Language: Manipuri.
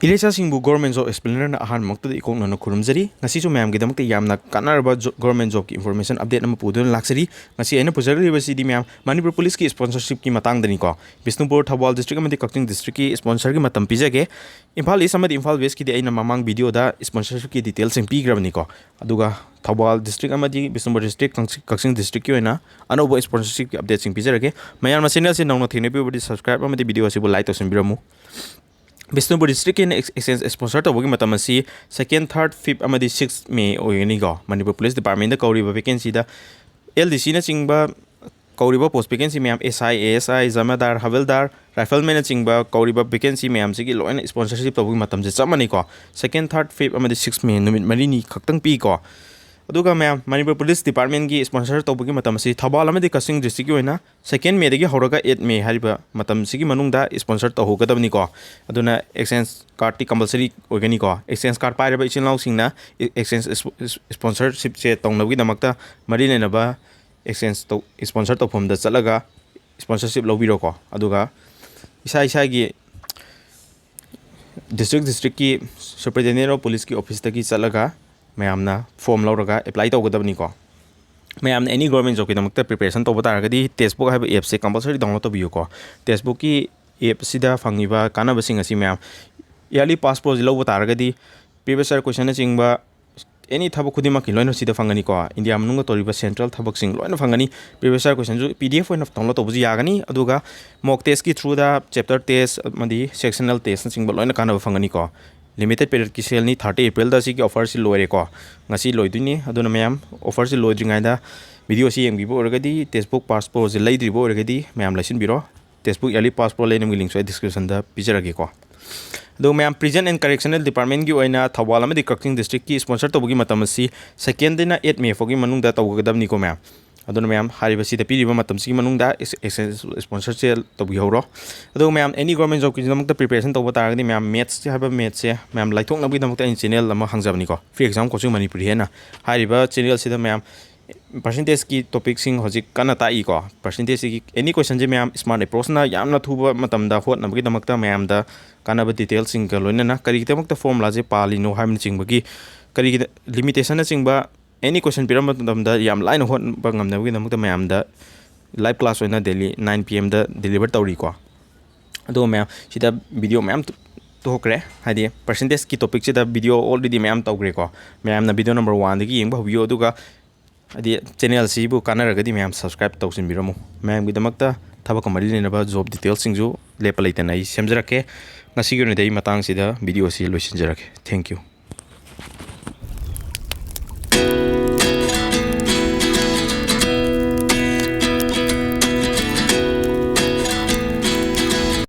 Ilesa Singbu government job explainer na ahan makta ikong na kurumjari ngasi so mayam gidam yamna kanarba government job ki information update na pudun laksari ngasi aina pujari basi di mayam Manipur police ki sponsorship ki matang dani ko Bishnupur Thoubal district amadi Kakching district ki sponsor ki matam pijage Imphal East amadi Imphal West ki di aina mamang video da sponsorship ki details sing pigrabani ko aduga Thoubal district amadi Bishnupur district Kakching district ki oina anouba sponsorship ki update sing pijarage mayam na channel se nongna thine pi bodi subscribe amadi video se bu like to sembiramu Bishnupur district in exchange sponsor to bogi matam asi 2nd 3rd 5th amadi 6th May oyeni go Manipur police department da kauriba vacancy da LDC na chingba kauriba post vacancy mayam SI ASI zamadar havildar rifleman na chingba kauriba vacancy mayam sigi loina sponsorship to bogi matam je chamani ko 2nd 3rd 5th amadi 6th May numit mari ni khaktang pi ko aduga mayam Manipur police department gi sponsor to bogi matam asi Thoubal amadi Kakching district oina 2nd May dagi horaga 8 May hariba matam sigi manungda sponsor to hogadabni ko aduna exchange card ti compulsory ogani ko exchange card pairaba ichinlaw singna exchange sponsorship che tongnawi damakta mari lenaba exchange to sponsor to phom da chalaga sponsorship lobiro ko aduga isa gi district ki superintendent of police ki office ta ki chalaga mayamna form lauraga apply tawgadabni ko mayamna any government job ki damakta preparation tawba taragadi textbook haiba app se compulsory download tabiyu ko textbook ki app sida fangiba kanaba sing asi mayam yearly pass pro lawba taragadi previous year question na chingba any thabak khudima ki loina sida fangani ko India manunga toriba central thabak sing loina fangani previous year question ju PDF oina download tawbu yagani aduga mock test ki through the chapter test madi sectional test na chingba loina kanaba fangani ko limited period ki sale ni 30 April da si ki offer si loire ko ngasi loiduni aduna mayam offer si loidringai da video si yengbibo oragadi textbook pass pro je laidribo oragadi mayam laisin biro textbook yearly pass pro lenim link so description da pijarage ko do mayam prison and correctional department gi oina Thoubal amadi Kakching district ki sponsor to bogi matam si 2nd na 8 May fogi manung da tawgadabni ko mayam aduna mayam haribasi da piriba matam si manung da sponsor se tobi horo ado mayam any government job ki damakta preparation tawba taragadi mayam maths se haba maths se mayam laithok na bi damakta in channel ama hangjabni ko free exam coaching manipuri hena hariba channel se da mayam percentage ki topic sing hojik kana tai ko percentage ki any question je mayam smart approach na yamna thuba matam da hot na bi damakta mayam da kana ba details sing ka loina na kari damakta formula je palino haim ching bagi kari limitation na chingba any question piram da yam line hot bangam na bi damakta mayam da live class oina daily 9 PM da deliver tawri ko ado mayam sida video mayam to hokre hadi percentage ki topic che da video already mayam tawgre ko mayam na video number 1 dagi yengba video aduga adi channel si bu kanaragadi mayam subscribe tawsin biramu mayam gi damakta thaba kamari lena ba job details singju lepalai tanai semjarake ngasi gi ne dei matang sida video si loisin jarake thank you